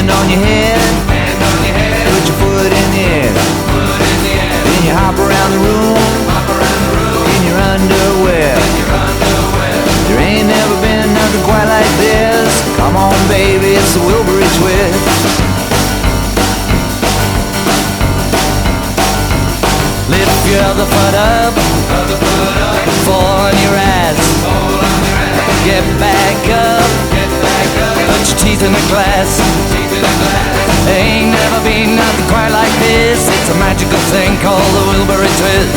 hand on your head, put your foot in the air, then you hop around the room, in your underwear. There ain't never been nothing quite like this. Come on baby, it's the Wilbury twist. Lift your other foot up, fall on your ass, get back up, put your teeth in the glass. Ain't never been nothing quite like this. It's a magical thing called the Wilbury twist.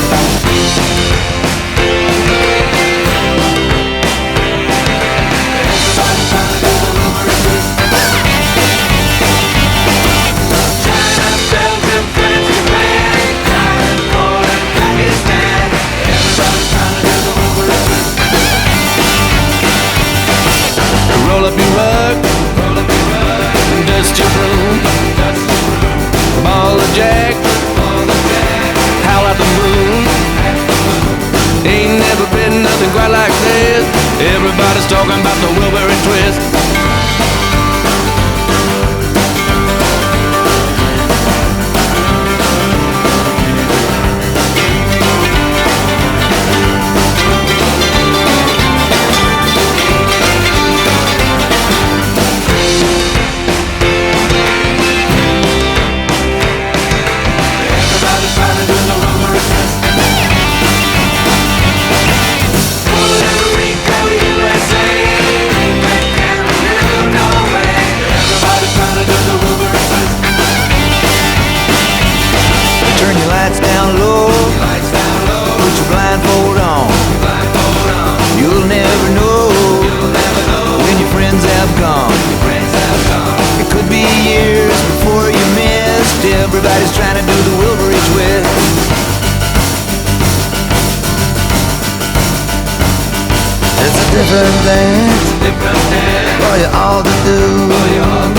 Roll up your rug, dust your broom, ball of jack, howl at the moon. Ain't never been nothing quite like this. Everybody's talking about the Wilbury twist. Turn your lights down low, put your blindfold on. You'll never know when your friends have gone. It could be years before you missed. Everybody's trying to do the Wilbury twist. It's a different thing for you all to do.